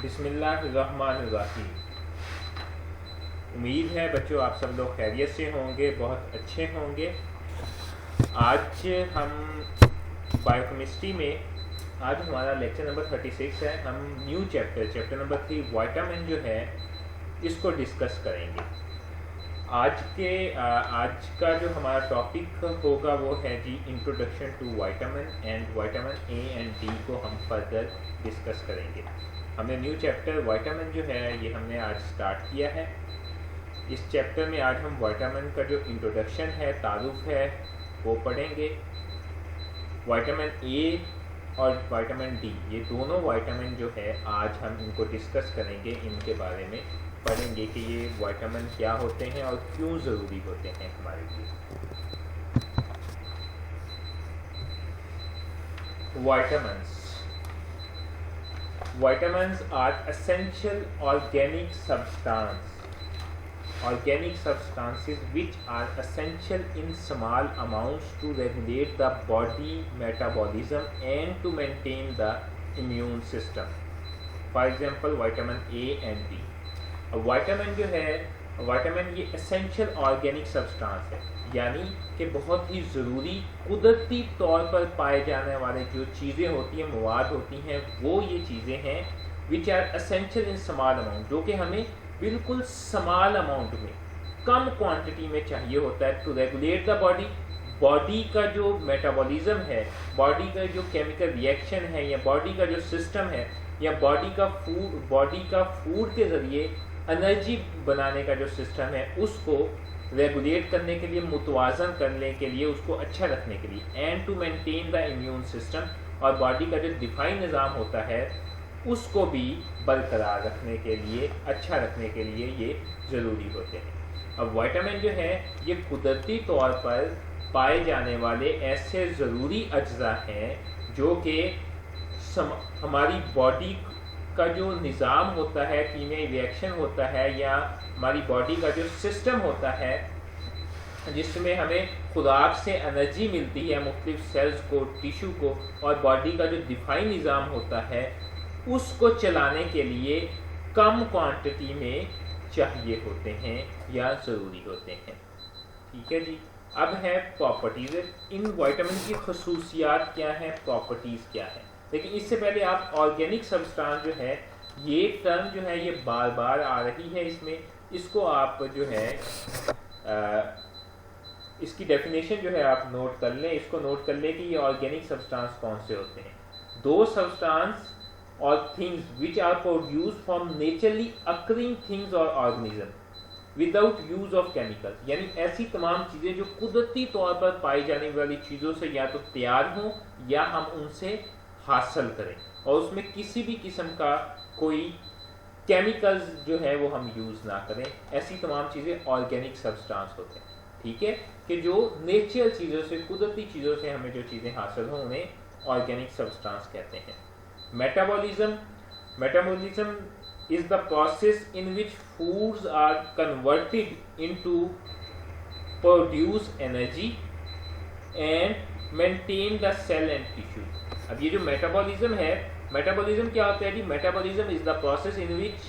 बिस्मिल्लाहिर्रहमानिर्रहीम। उम्मीद है बच्चों आप सब लोग खैरियत से होंगे, बहुत अच्छे होंगे। आज हम बायोकेमिस्ट्री में आज हमारा लेक्चर नंबर 36 है। हम न्यू चैप्टर नंबर 3 विटामिन जो है इसको डिस्कस करेंगे। आज का जो हमारा टॉपिक होगा वो है जी introduction to vitamin and vitamin A and D को हम फर्दर डिस्कस करेंगे। हमने न्यू चैप्टर विटामिन जो है ये हमने आज स्टार्ट किया है। इस चैप्टर में आज हम विटामिन का जो इंट्रोडक्शन है, तारुफ है, वो पढ़ेंगे। विटामिन ए और विटामिन डी ये दोनों विटामिन जो है आज हम इनको डिस्कस करेंगे, इनके बारे में पढ़ेंगे कि ये विटामिन क्या होते हैं और क्यों ज़रूरी होते हैं हमारे लिए। Vitamins are essential organic substances which are essential in small amounts to regulate the body metabolism and to maintain the immune system. For example, vitamin A and D. Vitamin जो है, विटामिन ये एसेंशियल ऑर्गेनिक सब्सटेंस है, यानी कि बहुत ही ज़रूरी कुदरती तौर पर पाए जाने वाले जो चीज़ें होती हैं, मवाद होती हैं, वो ये चीज़ें हैं which are essential in small amount, जो कि हमें बिल्कुल स्मॉल अमाउंट में, कम क्वांटिटी में चाहिए होता है टू रेगुलेट द बॉडी का जो मेटाबॉलिज्म है, बॉडी का जो केमिकल रिएक्शन है, या बॉडी का जो सिस्टम है, या बॉडी का फूड के ज़रिए एनर्जी बनाने का जो सिस्टम है उसको रेगुलेट करने के लिए, मुतवाज़न करने के लिए, उसको अच्छा रखने के लिए, and to maintain the immune system, और बॉडी का जो दिफाई निज़ाम होता है उसको भी बरकरार रखने के लिए, अच्छा रखने के लिए ये ज़रूरी होते हैं। अब विटामिन जो है ये कुदरती तौर पर पाए जाने वाले ऐसे ज़रूरी अज्जा हैं जो कि हमारी बॉडी का जो निज़ाम होता है, कीमियाई रिएक्शन होता है, या हमारी बॉडी का जो सिस्टम होता है जिसमें हमें खुराक से एनर्जी मिलती है मुख्तलिफ सेल्स को, टिश्यू को, और बॉडी का जो दिफाई निज़ाम होता है उसको चलाने के लिए कम क्वांटिटी में चाहिए होते हैं या ज़रूरी होते हैं। ठीक है जी। अब है प्रॉपर्टीज़। इन विटामिन की खसूसियात क्या हैं, प्रॉपर्टीज़ क्या हैं। लेकिन इससे पहले आप ऑर्गेनिक सब्सटेंस जो है, ये टर्म जो है ये बार बार आ रही है इसमें, इसको आप जो है इसकी डेफिनेशन जो है आप नोट कर लें, इसको नोट कर लें कि ये ऑर्गेनिक सब्सटेंस कौन से होते हैं। दो सब्सटेंस और things which are produce from naturally occurring things और organism without use of chemicals, यानी ऐसी तमाम चीज़ें जो कुदरती तौर पर पाई जाने वाली चीज़ों से या तो तैयार हों या हम उनसे हासिल करें, और उसमें किसी भी किस्म का कोई केमिकल्स जो है वो हम यूज़ ना करें। ऐसी तमाम चीज़ें ऑर्गेनिक सब्सटेंस होते हैं। ठीक है, कि जो नेचुरल चीज़ों से, कुदरती चीज़ों से हमें जो चीज़ें हासिल हों उन्हें ऑर्गेनिक सब्सटेंस कहते हैं। Metabolism is the process in which foods are converted into produce energy and maintain the cell and tissue. अब ये जो मेटाबॉलिज्म है, मेटाबॉलिज्म क्या होता है जी? Metabolism is the process in which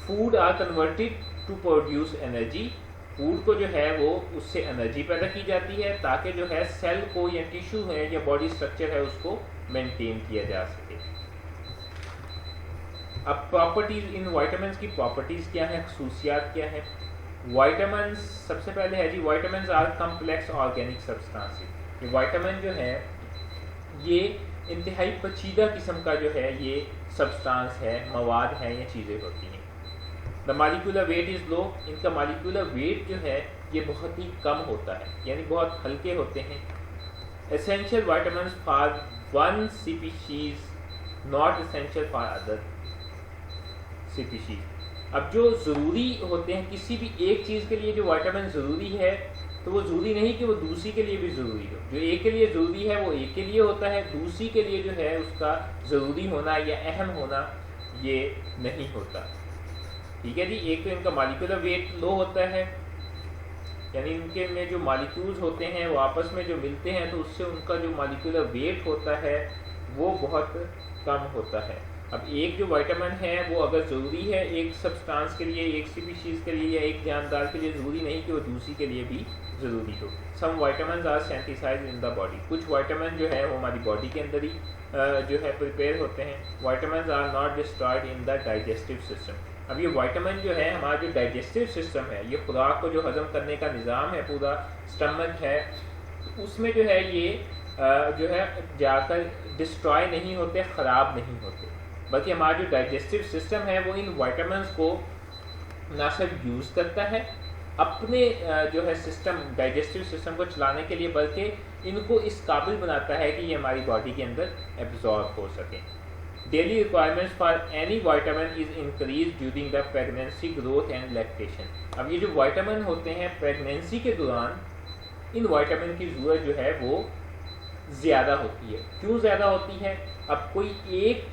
food are converted to produce energy. Food को जो है वो उससे एनर्जी पैदा की जाती है ताकि जो है सेल को या टिश्यू है या बॉडी स्ट्रक्चर है उसको मेंटेन किया जा सके। अब प्रॉपर्टीज, इन विटामिन्स की प्रॉपर्टीज क्या है, खसूसियात क्या है। विटामिन्स सबसे पहले है जी, vitamins are complex organic substances. ये विटामिन जो है ये इंतहाई पेचीदा किस्म का जो है ये सब्सटेंस है, मवाद है या चीज़ें होती हैं। The molecular weight is low, इनका मॉलिक्यूलर वेट जो है ये बहुत ही कम होता है, यानी बहुत हल्के होते हैं। Essential vitamins for one species, not essential for other species. अब जो ज़रूरी होते हैं किसी भी एक चीज़ के लिए, जो विटामिन ज़रूरी है तो वो ज़रूरी नहीं कि वो दूसरी के लिए भी ज़रूरी हो। जो एक के लिए ज़रूरी है वो एक के लिए होता है, दूसरी के लिए जो है उसका ज़रूरी होना या अहम होना ये नहीं होता। ठीक है जी। एक तो इनका मॉलिक्यूलर वेट लो होता है, यानी इनके में जो मॉलिक्यूल्स होते हैं वो आपस में जो मिलते हैं तो उससे उनका जो मॉलिक्यूलर वेट होता है वो बहुत कम होता है। अब एक जो विटामिन है वो अगर ज़रूरी है एक सब्सटेंस के लिए, एक स्पीशीज़ के लिए या एक जानदार के लिए, ज़रूरी नहीं कि वो दूसरी के लिए भी ज़रूरी हो। Some vitamin are synthesized in the body, कुछ विटामिन जो है वो हमारी बॉडी के अंदर ही जो है प्रिपेयर होते हैं। Vitamin are not destroyed in the digestive system. अब ये विटामिन जो है हमारा जो डाइजेस्टिव सिस्टम है, ये खुराक को जो हजम करने का निज़ाम है, पूरा स्टमक है, उसमें जो है ये जो है जाकर डिस्ट्रॉय नहीं होते, ख़राब नहीं होते, बल्कि हमारा जो डाइजेस्टिव सिस्टम है वो इन विटामिन्स को ना सिर्फ यूज़ करता है अपने जो है सिस्टम, डाइजेस्टिव सिस्टम को चलाने के लिए, बल्कि इनको इस काबिल बनाता है कि ये हमारी बॉडी के अंदर एब्जॉर्ब हो सके। Daily requirements for any vitamin is increase during the pregnancy, growth and lactation. अब ये जो विटामिन होते हैं प्रेगनेंसी के दौरान, इन विटामिन की ज़रूरत जो है वो ज़्यादा होती है। क्यों ज़्यादा होती है? अब कोई एक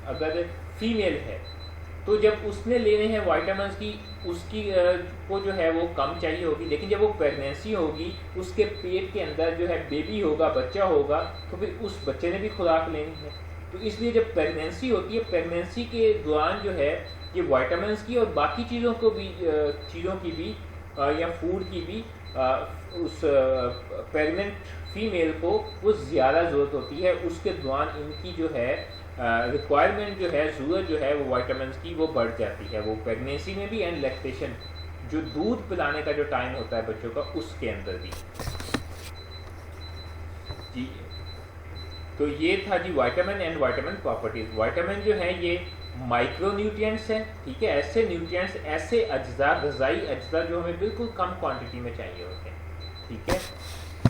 अगर फीमेल है तो जब उसने लेने हैं विटामिन की, उसकी को जो है वो कम चाहिए होगी, लेकिन जब वो प्रेगनेंसी होगी, उसके पेट के अंदर जो है बेबी होगा, बच्चा होगा, तो फिर उस बच्चे ने भी खुराक लेनी है। तो इसलिए जब प्रेगनेंसी होती है, प्रेगनेंसी के दौरान जो है ये विटामिन की और बाकी चीज़ों को भी चीज़ों की भी या फूड की भी उस प्रेग्नेंट फीमेल को वो ज़्यादा ज़रूरत होती है। उसके दौरान इनकी जो है रिक्वायरमेंट जो है, ज़रूरत जो है वो विटामिन की वो बढ़ जाती है, वो प्रेगनेंसी में भी एंड लैक्टेशन, जो दूध पिलाने का जो टाइम होता है बच्चों का, उसके अंदर भी। जी, तो ये था जी vitamin and vitamin properties. Vitamin जो है ये माइक्रोन्यूट्रिएंट्स हैं, ठीक है, ऐसे न्यूट्रिएंट्स, ऐसे अज्जा, ग़िज़ाई अज्जा जो हमें बिल्कुल कम क्वांटिटी में चाहिए होते हैं, ठीक है।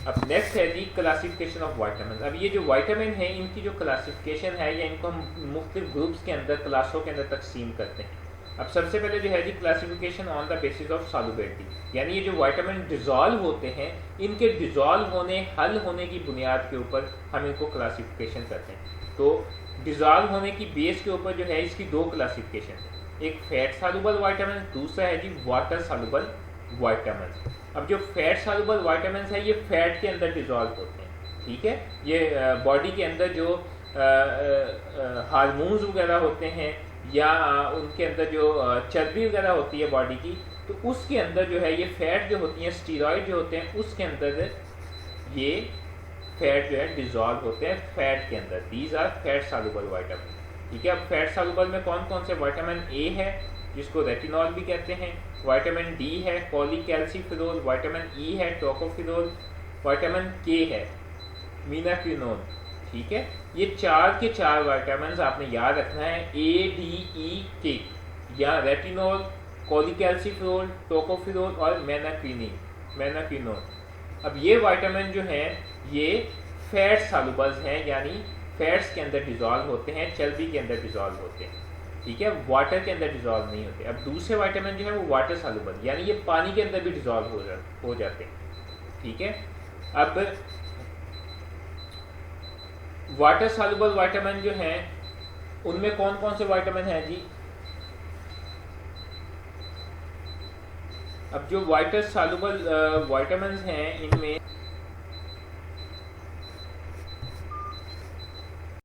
अब नेक्स्ट है जी क्लासिफिकेशन ऑफ विटामिन। अब ये जो विटामिन है इनकी जो क्लासिफिकेशन है, या इनको हम मुख्तलिफ ग्रुप्स के अंदर, क्लासों के अंदर तकसीम करते हैं। अब सबसे पहले जो है जी classification on the basis of solubility, यानी ये जो विटामिन डिज़ोल्व होते हैं, इनके डिज़ोल्व होने, हल होने की बुनियाद के ऊपर हम इनको क्लासिफिकेशन करते हैं। तो डिज़ोल्व होने की बेस के ऊपर जो है इसकी दो क्लासिफिकेशन है, एक फैट सॉल्युबल विटामिन, दूसरा है जी वाटर सॉल्युबल विटामिन। अब जो फैट सॉल्युबल विटामिन है ये फैट के अंदर डिज़ोल्व होते हैं, ठीक है। ये बॉडी के अंदर जो हार्मोन्स वगैरह होते हैं या उनके अंदर जो चर्बी वगैरह होती है बॉडी की, तो उसके अंदर जो है ये फैट जो होती हैं, स्टीरॉयड जो होते हैं, उसके अंदर ये फैट जो है डिज़ोल्व होते हैं फैट के अंदर। These are fat soluble vitamin, ठीक है। अब फैट सॉल्युबल में कौन कौन से? विटामिन ए है जिसको रेटिनॉल भी कहते हैं, विटामिन डी है पॉलीकैल्सिफेरॉल, विटामिन ई है टोकोफेरॉल, विटामिन के है मीनाक्विनोन, ठीक है। ये चार के चार विटामिन आपने याद रखना है, ए डी ई के, या रेटिनॉल, पॉलीकैल्सिफेरॉल, टोकोफेरॉल और मीनाक्विनोन। अब ये विटामिन जो हैं ये फैट सॉल्युबल्स हैं, यानी फैट्स के अंदर डिज़ोल्व होते हैं, चर्बी के अंदर डिज़ोल्व होते हैं, ठीक है, वाटर के अंदर डिज़ोल्व नहीं होते। अब दूसरे विटामिन जो है वो वाटर सॉल्युबल, यानी ये पानी के अंदर भी डिज़ोल्व हो जाते हैं, ठीक है। अब वाटर सॉल्युबल विटामिन जो हैं उनमें कौन कौन से विटामिन हैं जी? अब जो वाटर सॉल्युबल विटामिन हैं इनमें